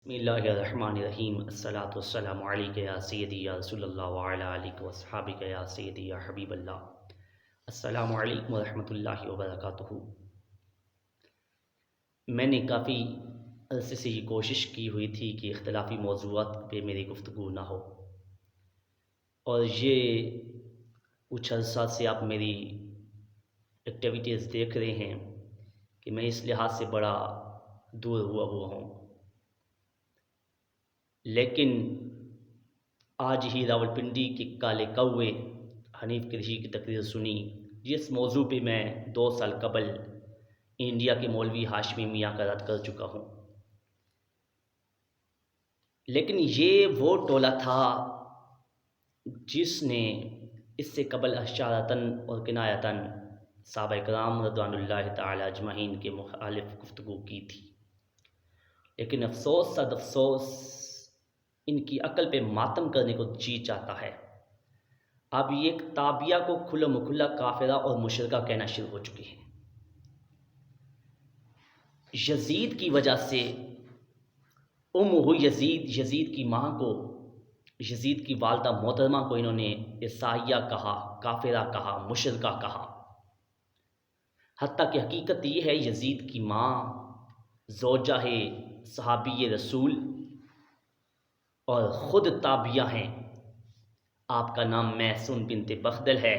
بسم اللہ الرحمن الرحیم الصلاۃ والسلام علیک یا سیدی یا رسول اللہ وعلی آلک واصحابک یا سیدی یا حبیب اللہ۔ السلام علیکم ورحمۃ اللہ وبرکاتہ۔ میں نے کافی عرصے سے یہ کوشش کی ہوئی تھی کہ اختلافی موضوعات پہ میری گفتگو نہ ہو، اور یہ کچھ عرصہ سے آپ میری ایکٹیویٹیز دیکھ رہے ہیں کہ میں اس لحاظ سے بڑا دور ہوا ہوں، لیکن آج ہی راولپنڈی کے کالے کوے حنیف قریشی کی تقریر سنی، جس موضوع پہ میں 2 سال قبل انڈیا کے مولوی ہاشمی میاں کا رد کر چکا ہوں۔ لیکن یہ وہ ٹولہ تھا جس نے اس سے قبل اشارتاً اور کنایتاً صحابہ کرام رضوان اللہ تعالی اجمعین کے مخالف گفتگو کی تھی، لیکن افسوس صد افسوس ان کی عقل پہ ماتم کرنے کو جی چاہتا ہے۔ اب یہ ایک تابعہ کو کھلا مکھلا کافرہ اور مشرکہ کہنا شروع ہو چکے ہیں۔ یزید کی وجہ سے یزید کی ماں کو، یزید کی والدہ محترمہ کو انہوں نے عیسائیہ کہا، کافرہ کہا، مشرکہ کہا۔ حتیٰ کہ حقیقت یہ ہے یزید کی ماں زوجہ ہے صحابی رسول اور خود تابعہ ہیں۔ آپ کا نام محسون بنت بخدل ہے،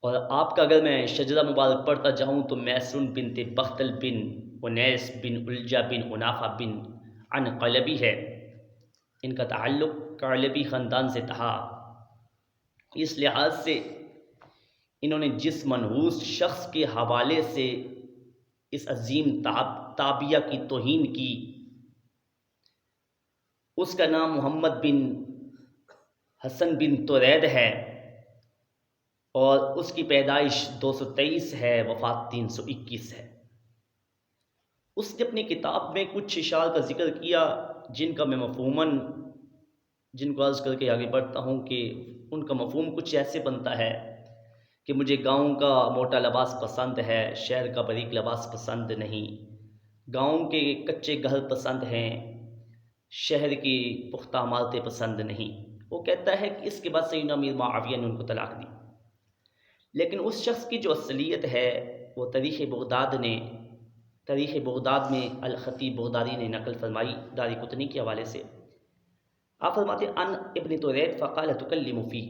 اور آپ کا اگر میں شجرہ مبارک پڑھتا جاؤں تو محسون بنت بخدل بن انیس بن الجا بن عنافہ بن عنقلبی ہے۔ ان کا تعلق قلبی خاندان سے تھا۔ اس لحاظ سے انہوں نے جس منحوس شخص کے حوالے سے اس عظیم تابعہ کی توہین کی، اس کا نام محمد بن حسن بن ترید ہے، اور اس کی پیدائش 223 ہے، وفات 321 ہے۔ اس نے اپنی کتاب میں کچھ اشعار کا ذکر کیا جن کا میں مفہوماً جن کو عرض کر کے آگے بڑھتا ہوں کہ ان کا مفہوم کچھ ایسے بنتا ہے کہ مجھے گاؤں کا موٹا لباس پسند ہے، شہر کا باریک لباس پسند نہیں، گاؤں کے کچے گھر پسند ہیں، شہر کی پختہ عمارتیں پسند نہیں۔ وہ کہتا ہے کہ اس کے بعد سیدنا امیر معاویہ نے ان کو طلاق دی، لیکن اس شخص کی جو اصلیت ہے وہ تاریخ بغداد میں الخطیب بغدادی نے نقل فرمائی داری قطنی کے حوالے سے۔ آپ فرماتے ہیں ان ابن ترید فقال تکلم فی،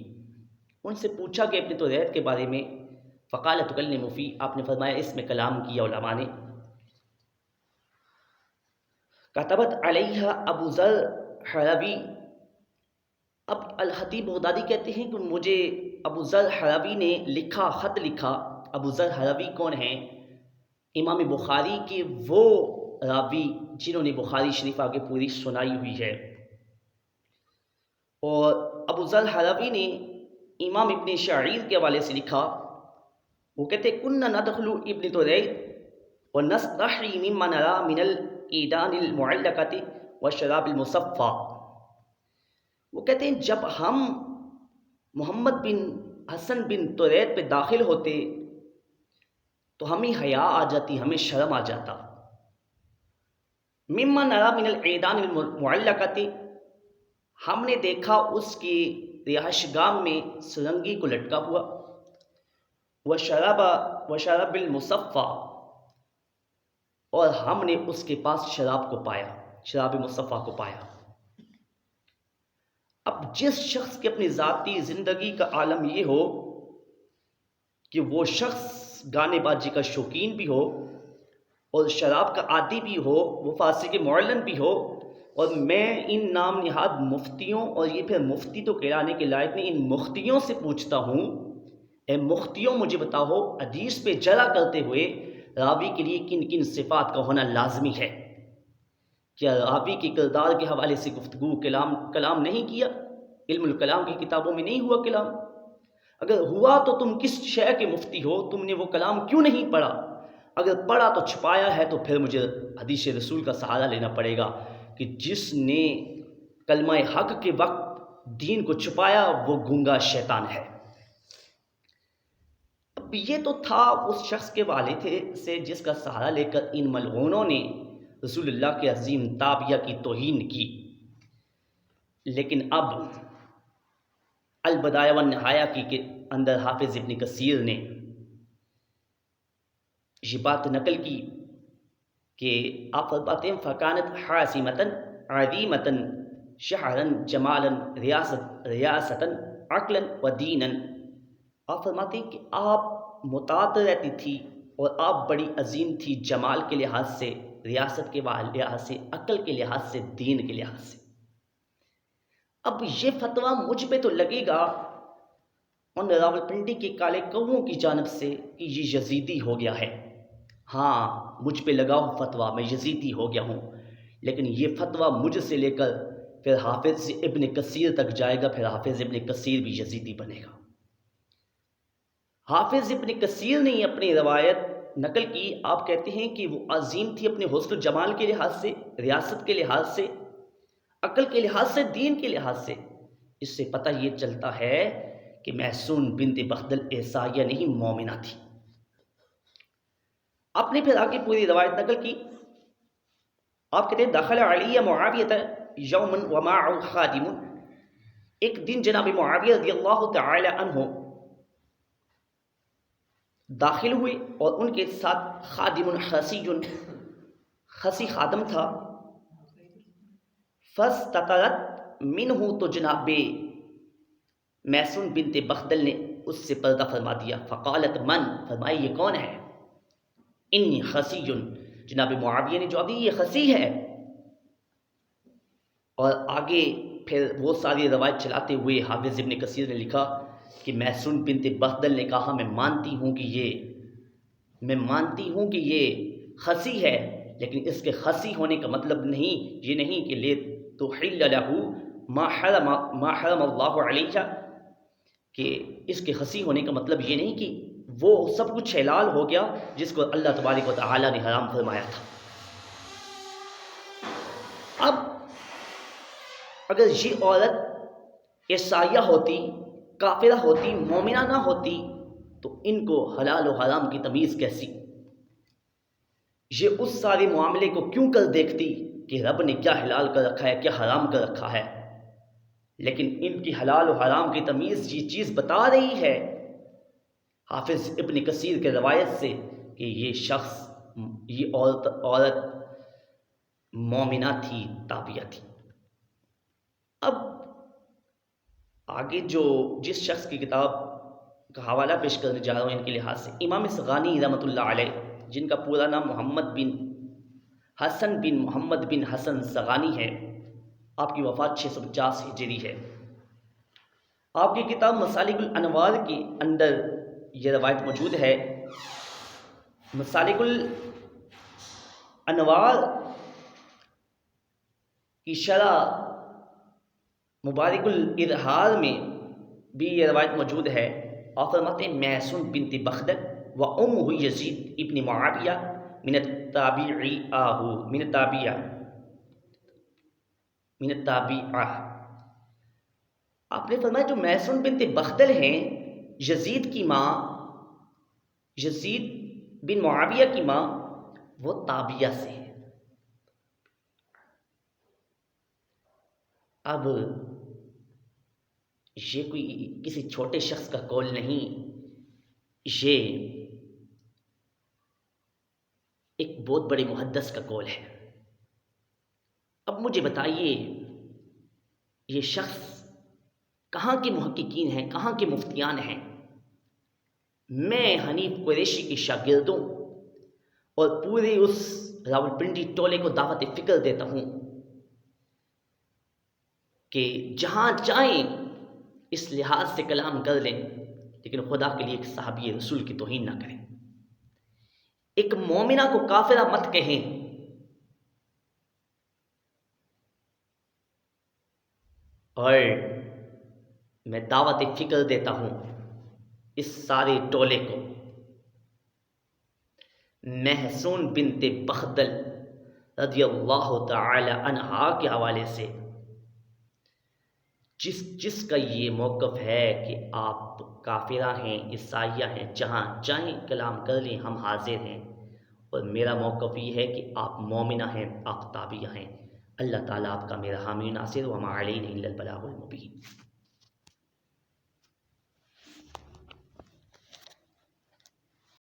ان سے پوچھا کہ ابن ترید کے بارے میں، فقال تکلم فی، آپ نے فرمایا اس میں کلام کیا علماء نے۔ کتبت علیہ ابو ذر حروی، اب الخطیب بغدادی کہتے ہیں کہ مجھے ابو ذر حروی نے لکھا، خط لکھا۔ ابو ذر حروی کون ہیں؟ امام بخاری کے وہ راوی جنہوں نے بخاری شریف آگے پوری سنائی ہوئی ہے، اور ابو ذر حروی نے امام ابن شعیر کے حوالے سے لکھا۔ وہ کہتے کننا ندخل ابن ترید ونستحی مما نرى من العیدان المعلقۃ والشراب المصفى۔ وہ کہتے ہیں جب ہم محمد بن حسن بن ترید پہ داخل ہوتے تو ہمیں حیا آ جاتی، ہمیں شرم آ جاتا۔ مما نرى من العیدان المعلقۃ، ہم نے دیکھا اس کی رہائش گاہ میں سرنگی کو لٹکا ہوا، وشراب المصفى، اور ہم نے اس کے پاس شراب کو پایا، شراب مصفیٰ کو پایا۔ اب جس شخص کی اپنی ذاتی زندگی کا عالم یہ ہو کہ وہ شخص گانے بازی کا شوقین بھی ہو اور شراب کا عادی بھی ہو، وہ فاسق معلن بھی ہو، اور میں ان نام نہاد مفتیوں، اور یہ پھر مفتی تو کہلانے کے لائق نہیں، ان مفتیوں سے پوچھتا ہوں، اے مفتیوں مجھے بتاؤ حدیث پہ جرا کرتے ہوئے راوی کے لیے کن کن صفات کا ہونا لازمی ہے؟ کیا راوی کے کردار کے حوالے سے گفتگو کلام نہیں کیا؟ علم الکلام کی کتابوں میں نہیں ہوا کلام؟ اگر ہوا تو تم کس شے کے مفتی ہو؟ تم نے وہ کلام کیوں نہیں پڑھا؟ اگر پڑھا تو چھپایا ہے، تو پھر مجھے حدیث رسول کا سہارا لینا پڑے گا کہ جس نے کلمہ حق کے وقت دین کو چھپایا وہ گونگا شیطان ہے۔ اب یہ تو تھا اس شخص کے والد سے جس کا سہارا لے کر ان ملعونوں نے رسول اللہ کے عظیم تابعہ کی توہین کی، لیکن اب البدایہ والنہایہ کی کے اندر حافظ ابن کثیر نے یہ بات نقل کی کہ آپ فرماتے ہیں فَكَانَتْ حَاسِمَةً عَظِيمَةً شَعْرًا جَمَالًا ریاستً عقلاً وَدِینًا۔ آپ فرماتے ہیں کہ آپ متعدد رہتی تھی اور آپ بڑی عظیم تھی جمال کے لحاظ سے، ریاست کے لحاظ سے، عقل کے لحاظ سے، دین کے لحاظ سے۔ اب یہ فتویٰ مجھ پہ تو لگے گا ان راولپنڈی کے کالے کووں کی جانب سے کہ یہ یزیدی ہو گیا ہے۔ ہاں مجھ پہ لگا ہو فتویٰ، میں یزیدی ہو گیا ہوں، لیکن یہ فتویٰ مجھ سے لے کر پھر حافظ ابن کثیر تک جائے گا، پھر حافظ ابن کثیر بھی یزیدی بنے گا۔ حافظ ابن کثیر نے اپنی روایت نقل کی، آپ کہتے ہیں کہ وہ عظیم تھی اپنے حسن و جمال کے لحاظ سے، ریاست کے لحاظ سے، عقل کے لحاظ سے، دین کے لحاظ سے۔ اس سے پتہ یہ چلتا ہے کہ محسون بنت بخدل عیسائیہ نہیں مومنہ تھی۔ آپ نے پھر آگے پوری روایت نقل کی، آپ کہتے ہیں دخل علی معاویہ یوما ومعه خادم، ایک دن جناب معاویہ رضی اللہ تعالی عنہ داخل ہوئے اور ان کے ساتھ خادم خسی خادم تھا، فاستترت منہ، تو جناب محسون بنت بخدل نے اس سے پردہ فرما دیا، فقالت من، فرمائی یہ کون ہے، انی خسی، جناب معاویہ نے جواب دی یہ خسی ہے۔ اور آگے پھر وہ ساری روایت چلاتے ہوئے حافظ ابن کثیر نے لکھا کہ محسون بنت بخدل نے کہا میں مانتی ہوں کہ یہ خسی ہے، لیکن اس کے خسی ہونے کا مطلب یہ نہیں کہ لے تحل لہ ما حرم اللہ علیہ، کہ اس کے خسی ہونے کا مطلب یہ نہیں کہ وہ سب کچھ حلال ہو گیا جس کو اللہ تبارک و تعالی نے حرام فرمایا تھا۔ اب اگر یہ عورت عیسائیہ ہوتی، کافرہ ہوتی، مومنہ نہ ہوتی، تو ان کو حلال و حرام کی تمیز کیسی؟ یہ اس سارے معاملے کو کیوں کر دیکھتی کہ رب نے کیا حلال کر رکھا ہے، کیا حرام کر رکھا ہے؟ لیکن ان کی حلال و حرام کی تمیز یہ چیز بتا رہی ہے حافظ ابن کثیر کے روایت سے کہ یہ عورت مومنہ تھی، تابعہ تھی۔ اب آگے جس شخص کی کتاب کا حوالہ پیش کرنے جا رہا ہوں ان کے لحاظ سے، امام صغانی رحمۃ اللہ علیہ، جن کا پورا نام محمد بن حسن بن محمد بن حسن صغانی ہے، آپ کی وفات 650 ہجری ہے۔ آپ کی کتاب مسالک الانوار کے اندر یہ روایت موجود ہے۔ مسالک الانوار کی شرح مبارک الاظہار میں بھی یہ روایت موجود ہے، اور فرماتے ہیں محسون بنت بخدل و امہ یزید ابن معاویہ من التابعہ۔ آپ نے فرمایا جو محسون بنت بخدل ہیں، یزید کی ماں، یزید بن معاویہ کی ماں، وہ تابعہ سے ہے۔ اب یہ کوئی کسی چھوٹے شخص کا قول نہیں، یہ ایک بہت بڑے محدث کا قول ہے۔ اب مجھے بتائیے یہ شخص کہاں کے محققین ہیں، کہاں کے مفتیان ہیں؟ میں حنیف قریشی کے شاگردوں اور پورے اس راولپنڈی ٹولے کو دعوت فکر دیتا ہوں کہ جہاں چاہیں اس لحاظ سے کلام کر لیں، لیکن خدا کے لیے ایک صحابی رسول کی توہین نہ کریں، ایک مومنہ کو کافرہ مت کہیں۔ اور میں دعوت فکر دیتا ہوں اس سارے ٹولے کو، محسون بنت بخدل رضی اللہ تعالی عنہا کے حوالے سے، جس کا یہ موقف ہے کہ آپ کافرہ ہیں، عیسائیہ ہیں، جہاں چاہیں کلام کر لیں، ہم حاضر ہیں، اور میرا موقف یہ ہے کہ آپ مومنہ ہیں، آپ تابعہ ہیں۔ اللہ تعالیٰ آپ کا میرا حامی و ناصر، وما علینا الا البلاغ المبین۔